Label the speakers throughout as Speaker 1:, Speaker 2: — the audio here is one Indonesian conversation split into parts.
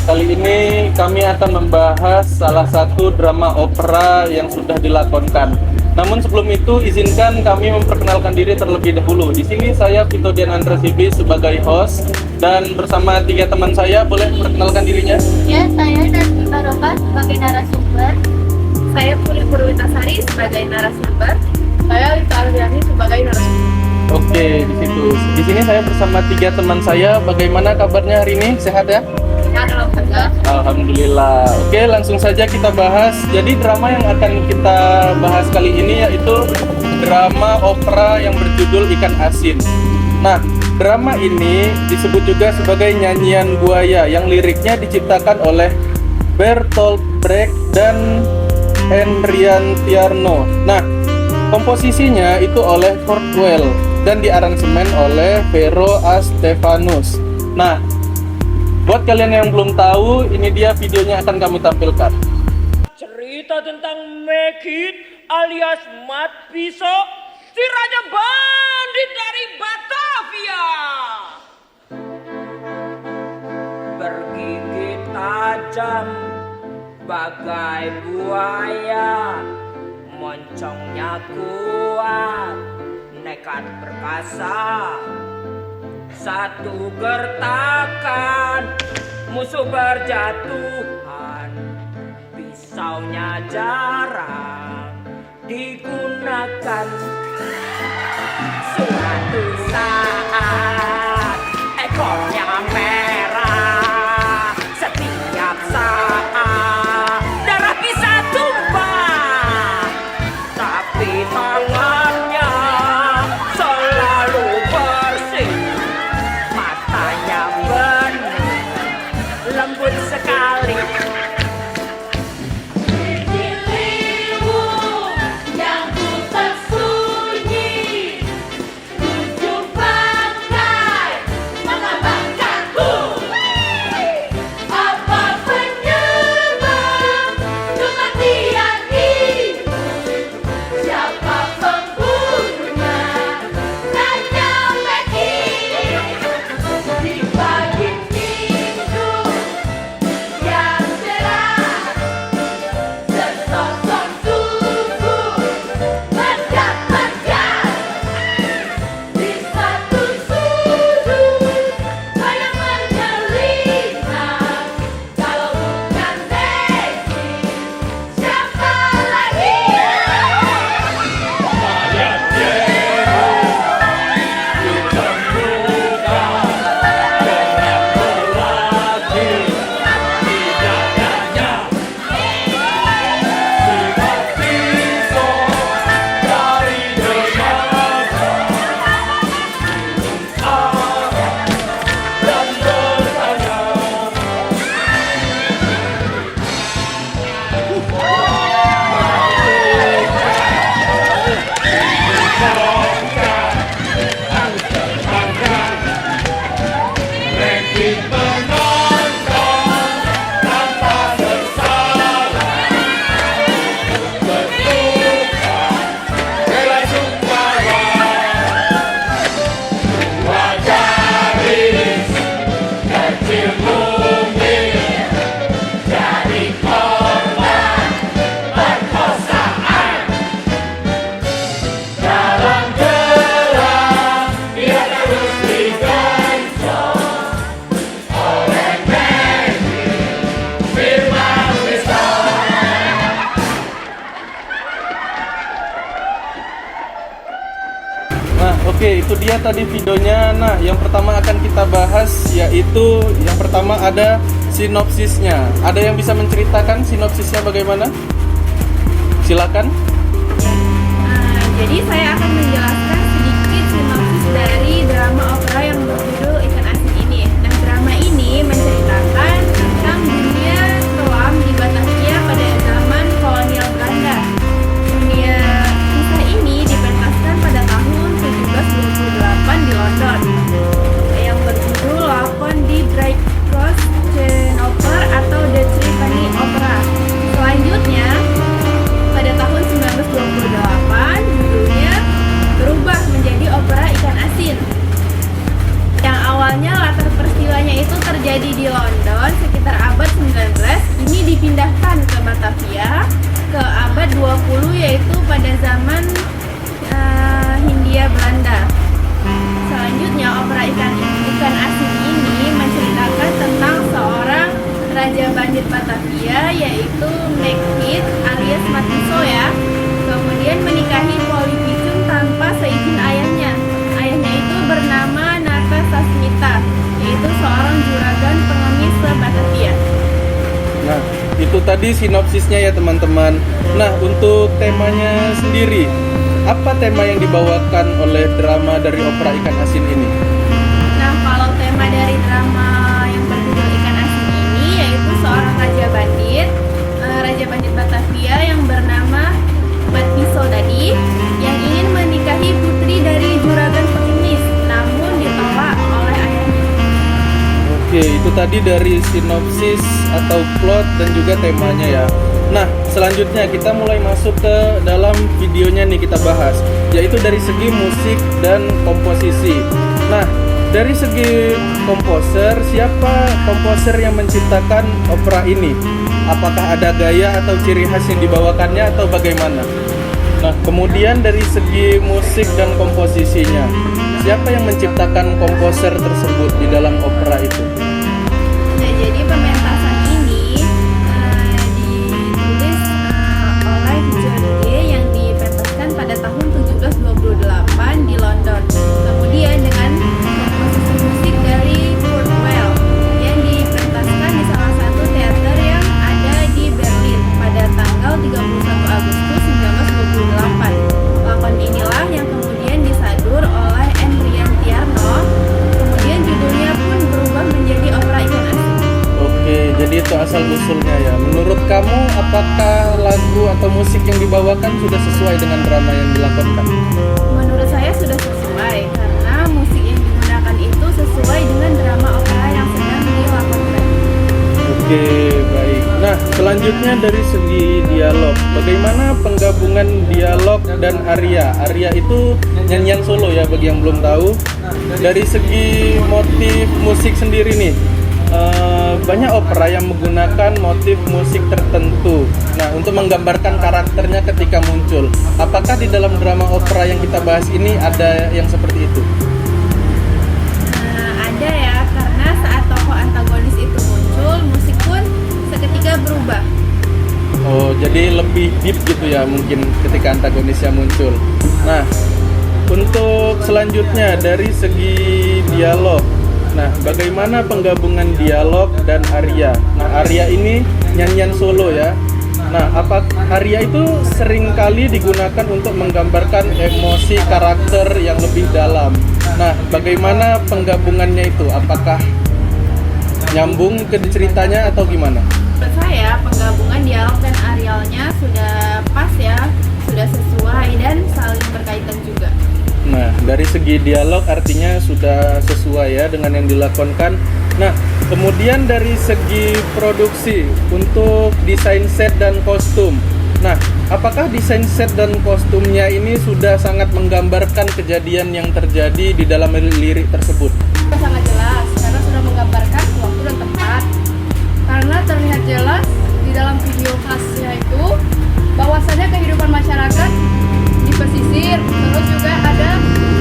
Speaker 1: Kali ini kami akan membahas salah satu drama opera yang sudah dilakonkan. Namun sebelum itu izinkan kami memperkenalkan diri terlebih dahulu. Di sini saya Vito Dian Andra Sibi sebagai host dan bersama 3 teman saya. Boleh memperkenalkan dirinya?
Speaker 2: Ya, saya Nanti Baroka sebagai narasumber. Saya Puri Purwitasari sebagai narasumber. Saya Lita Ardiani sebagai narasumber.
Speaker 1: Oke, di situ. Di sini saya bersama 3 teman saya. Bagaimana kabarnya hari ini? Sehat ya?
Speaker 2: Ya, alhamdulillah.
Speaker 1: Alhamdulillah. Oke, langsung saja kita bahas. Jadi drama yang akan kita bahas kali ini yaitu drama opera yang berjudul Ikan Asin. Nah, drama ini disebut juga sebagai nyanyian buaya yang liriknya diciptakan oleh Bertolt Brecht dan Henrian Tierno. Nah, komposisinya itu oleh Kurt Weill dan diaransemen oleh Vero A. Stefanus. Nah, buat kalian yang belum tahu, ini dia videonya akan kami tampilkan.
Speaker 3: Cerita tentang Megit alias Mat Piso, si raja bandit dari Batavia. Bergigit tajam bagai buaya, moncongnya kuat, nekat perkasa. Satu gertakan musuh berjatuhan, pisaunya jarang digunakan. Suatu saat ekornya merah, setiap saat darah bisa tumpah, tapi tangannya selalu bersih. Matanya bening, lembut sekali.
Speaker 2: Dirimu yang ku tersembunyi, ujung bangkai mengabaikanku. Apa penyebab kematian ini? Siapa pembunuhnya? Tanya Megit. Di pagi minggu yang cerah, sesosok tubuh mendapat di satu sudut, bayang menyelinap. Kalau bukan Megit, siapa lagi?
Speaker 1: Nah, oke, itu dia tadi videonya. Nah, yang pertama akan kita bahas yaitu yang pertama ada sinopsisnya. Ada yang bisa menceritakan sinopsisnya bagaimana? Silakan.
Speaker 2: Jadi saya akan menjelaskan sedikit sinopsis dari drama opera yang berjudul Ikan Asin ini. Nah, drama ini menceritakan tentang dunia kelam di Batavia pada zaman kolonial Belanda. Dunia kisah ini dipentaskan pada tahun 1728 di London, yang berjudul Lakon di Bright Cross Opera atau The Threepenny Opera. Selanjutnya, pada tahun 1928 judulnya berubah menjadi opera Ikan Asin. Batavia ke abad 20 yaitu pada zaman Hindia Belanda. Selanjutnya opera ikan asin ini menceritakan tentang seorang raja bandit Batavia yaitu Macbeth alias Matiso ya. Kemudian menikahi Polly Pichum tanpa seizin ayahnya. Ayahnya itu bernama Nata Sasmita, yaitu seorang juragan pengemis Batavia.
Speaker 1: Nah, itu tadi sinopsisnya ya teman-teman. Nah, untuk temanya sendiri, apa tema yang dibawakan oleh drama dari opera ikan asin ini?
Speaker 2: Nah, kalau tema dari drama yang berjudul Ikan Asin ini yaitu seorang raja bandit Batavia yang bernama Matiso tadi yang ingin menikahi putri dari juragan pengemis, namun ditolak oleh ayahnya.
Speaker 1: Oke, itu tadi dari sinopsis atau plot dan juga temanya ya. Nah, selanjutnya kita mulai masuk ke dalam videonya nih kita bahas, yaitu dari segi musik dan komposisi. Nah, dari segi komposer, siapa komposer yang menciptakan opera ini? Apakah ada gaya atau ciri khas yang dibawakannya atau bagaimana? Nah, kemudian dari segi musik dan komposisinya, siapa yang menciptakan komposer tersebut di dalam opera itu?
Speaker 2: Nah, jadi pementasan ini ditulis oleh John Dee yang dipentaskan pada tahun 1728 di London. Kemudian dengan komposisi musik dari Kurt Weill yang dipentaskan di salah satu teater yang ada di Berlin pada tanggal 31 Agustus 1928. Lakon inilah yang kemudian disadur oleh Enrian Tiarno. Kemudian judulnya pun berubah menjadi opera ikan asin.
Speaker 1: Oke, jadi itu asal usulnya ya. Menurut kamu, apakah lagu atau musik yang dibawakan sudah sesuai dengan drama yang dilakonkan?
Speaker 2: Menurut saya sudah sesuai karena musik yang digunakan itu sesuai dengan drama opera yang sedang dilakonkan.
Speaker 1: Oke, baik. Nah, selanjutnya dari segi dialog, bagaimana penggabungan dialog dan aria? Aria itu nyanyian solo ya bagi yang belum tahu. Dari segi motif musik sendiri nih, banyak opera yang menggunakan motif musik tertentu. Nah, untuk menggambarkan karakternya ketika muncul. Apakah di dalam drama opera yang kita bahas ini ada yang seperti itu?
Speaker 2: Ada ya, karena saat tokoh antagonis itu muncul, musik pun seketika berubah.
Speaker 1: Oh, jadi lebih deep gitu ya mungkin ketika antagonisnya muncul. Nah, untuk selanjutnya dari segi dialog. Nah, bagaimana penggabungan dialog dan aria? Nah, aria ini nyanyian solo ya. Nah, apa aria itu seringkali digunakan untuk menggambarkan emosi karakter yang lebih dalam. Nah, bagaimana penggabungannya itu? Apakah nyambung ke ceritanya atau gimana?
Speaker 2: Menurut saya penggabungan dialog dan arialnya sudah pas ya, sudah sesuai dan saling berkaitan juga.
Speaker 1: Nah, dari segi dialog artinya sudah sesuai ya dengan yang dilakonkan. Nah, kemudian dari segi produksi untuk desain set dan kostum. Nah, apakah desain set dan kostumnya ini sudah sangat menggambarkan kejadian yang terjadi di dalam lirik tersebut?
Speaker 2: Sangat jelas karena sudah menggambarkan waktu dan tempat. Karena terlihat jelas di dalam video khasnya itu bahwasannya kehidupan masyarakat di pesisir, terus juga ada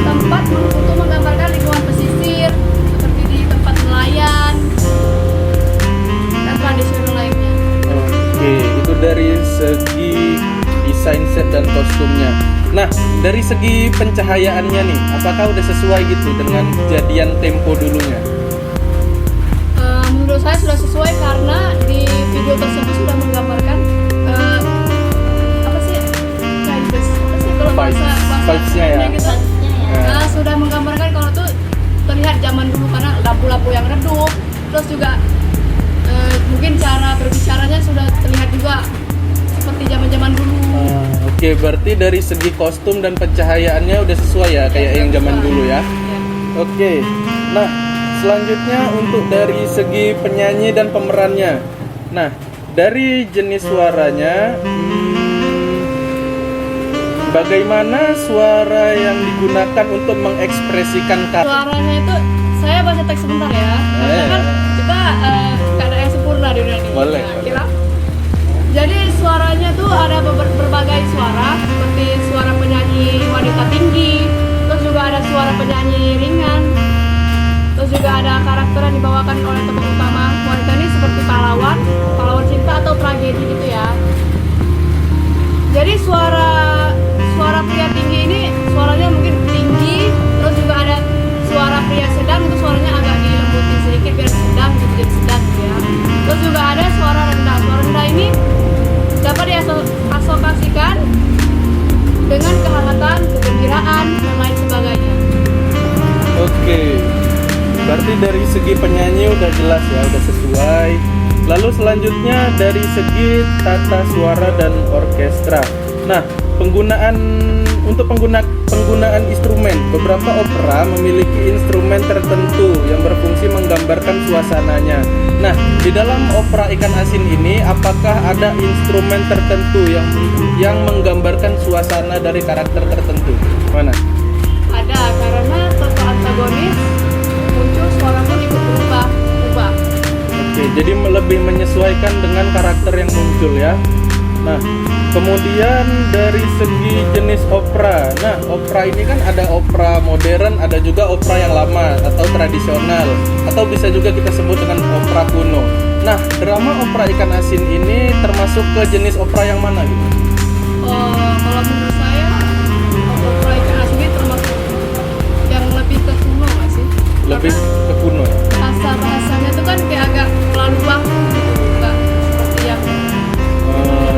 Speaker 2: tempat untuk menggambarkan lingkungan pesisir seperti di tempat nelayan dan tradisional lainnya.
Speaker 1: Oke, itu dari segi desain set dan kostumnya. Nah, dari segi pencahayaannya nih, apakah udah sesuai gitu dengan kejadian tempo dulunya?
Speaker 2: Menurut saya sudah sesuai karena di video tersebut sudah menggambarkan apa sih kalau
Speaker 1: vibes-nya ya.
Speaker 2: gitu. Nah, sudah menggambarkan kalau tuh terlihat zaman dulu karena lampu-lampu yang redup, terus juga mungkin cara berbicaranya sudah terlihat juga seperti zaman-zaman dulu.
Speaker 1: Oke, berarti dari segi kostum dan pencahayaannya udah sesuai ya kayak yang zaman dulu ya. Oke. Nah, selanjutnya untuk dari segi penyanyi dan pemerannya. Nah, dari jenis suaranya, bagaimana suara yang digunakan untuk mengekspresikan
Speaker 2: Suaranya itu saya baca teks sebentar ya. Karena kan kita gak ada yang sempurna di dunia ini.
Speaker 1: Boleh.
Speaker 2: Jadi berbagai suara seperti suara penyanyi wanita tinggi, terus juga ada suara penyanyi ringan, terus juga ada karakter yang dibawakan oleh tokoh utama wanita ini seperti pahlawan cinta atau tragedi gitu ya. Jadi suara pria tinggi ini suaranya mungkin tinggi, terus juga ada suara pria sedang itu suaranya agak dilembutin sedikit biar sedang gitu, jadi sedang gitu ya. Terus juga ada suara rendah. Suara rendah ini dapat diasosiasikan dengan kehangatan, kegembiraan, dan lain sebagainya.
Speaker 1: Oke, berarti dari segi penyanyi udah jelas ya, udah sesuai. Lalu selanjutnya dari segi tata suara dan orkestra. Nah, penggunaan instrumen, beberapa opera memiliki instrumen tertentu yang berfungsi menggambarkan suasananya. Nah, di dalam opera Ikan Asin ini, apakah ada instrumen tertentu yang menggambarkan suasana dari karakter tertentu? Mana?
Speaker 2: Ada, karena tokoh antagonis muncul suara pun ikut berubah.
Speaker 1: Oke, jadi lebih menyesuaikan dengan karakter yang muncul ya. Nah, kemudian dari segi jenis opera. Nah, opera ini kan ada opera modern, ada juga opera yang lama atau tradisional, atau bisa juga kita sebut dengan opera kuno. Nah, drama opera Ikan Asin ini termasuk ke jenis opera yang mana gitu?
Speaker 2: Kalau menurut saya opera Ikan Asin ini termasuk yang lebih ke kuno nggak sih?
Speaker 1: Lebih ke kuno ya?
Speaker 2: Bahasanya itu kan kayak agak terlalu baku gitu, nggak seperti yang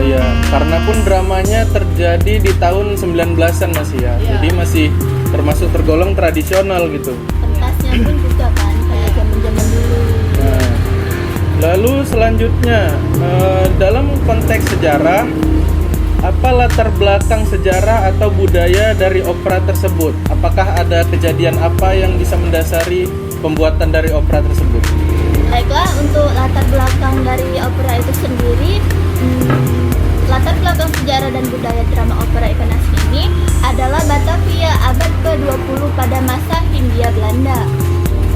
Speaker 1: Ya, karena pun dramanya terjadi di tahun 19-an masih ya.
Speaker 2: Iya.
Speaker 1: Jadi masih termasuk tergolong tradisional gitu.
Speaker 4: Pentasnya pun juga kan kayak zaman-zaman dulu.
Speaker 1: Nah, lalu selanjutnya dalam konteks sejarah, apa latar belakang sejarah atau budaya dari opera tersebut? Apakah ada kejadian apa yang bisa mendasari pembuatan dari opera tersebut?
Speaker 4: Baiklah, untuk latar belakang dari opera itu sendiri, latar belakang sejarah dan budaya drama opera Ikan Asin ini adalah Batavia abad ke-20 pada masa Hindia Belanda.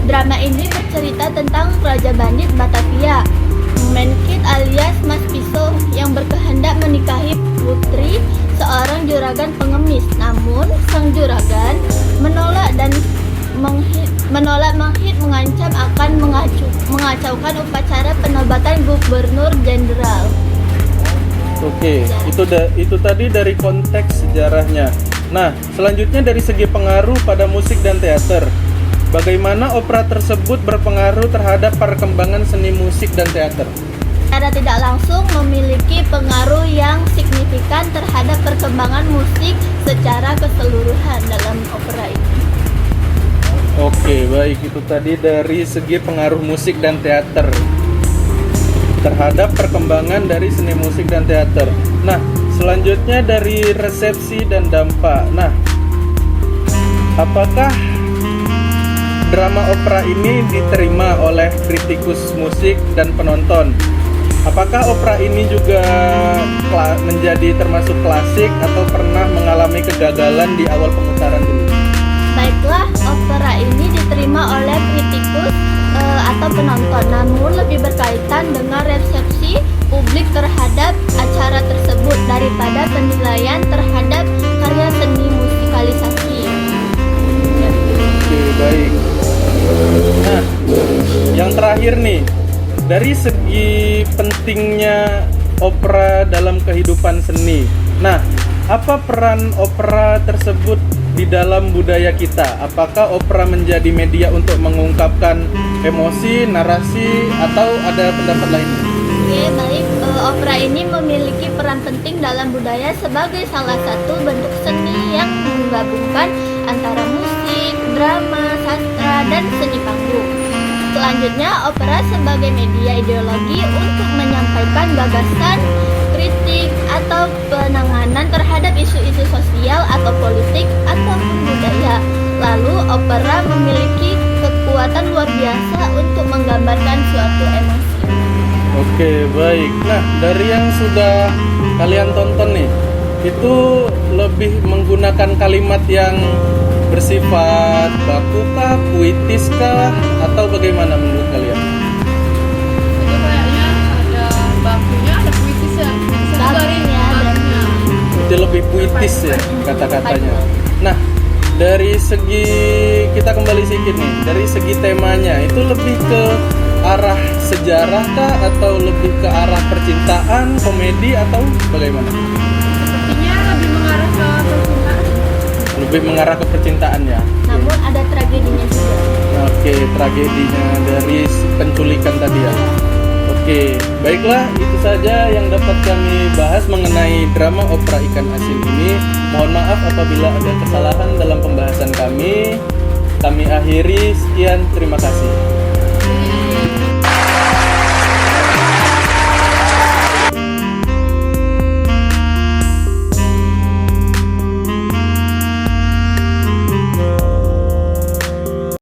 Speaker 4: Drama ini bercerita tentang Raja Bandit Batavia, Menkit alias Mas Pisau, yang berkehendak menikahi putri seorang juragan pengemis. Namun, sang juragan menolak mengancam akan mengacaukan upacara penobatan gubernur jenderal.
Speaker 1: Oke, itu tadi dari konteks sejarahnya. Nah, selanjutnya dari segi pengaruh pada musik dan teater. Bagaimana opera tersebut berpengaruh terhadap perkembangan seni musik dan teater?
Speaker 4: Secara tidak langsung memiliki pengaruh yang signifikan terhadap perkembangan musik secara keseluruhan dalam opera ini.
Speaker 1: Oke, baik, itu tadi dari segi pengaruh musik dan teater terhadap perkembangan dari seni musik dan teater. Nah, selanjutnya dari resepsi dan dampak. Nah, apakah drama opera ini diterima oleh kritikus musik dan penonton? Apakah opera ini juga menjadi termasuk klasik atau pernah mengalami kegagalan di awal pemutaran dulu?
Speaker 4: Baiklah, opera ini diterima oleh kritikus atau penonton, namun lebih berkaitan dengan resepsi publik terhadap acara tersebut daripada penilaian terhadap karya seni musikalisasi.
Speaker 1: Oke, baik. Nah, yang terakhir nih, dari segi pentingnya opera dalam kehidupan seni. Nah, apa peran opera tersebut di dalam budaya kita? Apakah opera menjadi media untuk mengungkapkan emosi, narasi, atau ada pendapat lain?
Speaker 4: Oke, baik. Opera ini memiliki peran penting dalam budaya sebagai salah satu bentuk seni yang menggabungkan antara musik, drama, sastra, dan seni panggung. Selanjutnya, opera sebagai media ideologi untuk menyampaikan gagasan, kritik, atau penanganan terhadap isu-isu sosial atau politik ataupun budaya. Lalu, opera memiliki kekuatan luar biasa untuk menggambarkan suatu emosi.
Speaker 1: Oke, baik. Nah, dari yang sudah kalian tonton nih, itu lebih menggunakan kalimat yang bersifat bakukah, puitiskah, atau bagaimana menurut kalian?
Speaker 2: itu kayaknya ada bakunya, ada puitisnya.
Speaker 4: Bakunya,
Speaker 2: Bakunya.
Speaker 1: puitis ya kata-katanya. Nah, dari segi kita kembali sedikit nih, dari segi temanya itu lebih ke arah sejarah kah atau lebih ke arah percintaan, komedi atau bagaimana?
Speaker 2: Sepertinya lebih mengarah ke percintaan.
Speaker 1: Lebih mengarah ke percintaan ya.
Speaker 4: Namun ada tragedinya juga.
Speaker 1: Oke, tragedinya dari penculikan tadi ya. Oke, baiklah itu saja yang dapat kami bahas mengenai drama opera Ikan Asin ini. Mohon maaf apabila ada kesalahan dalam pembahasan kami. Kami akhiri, sekian, terima kasih.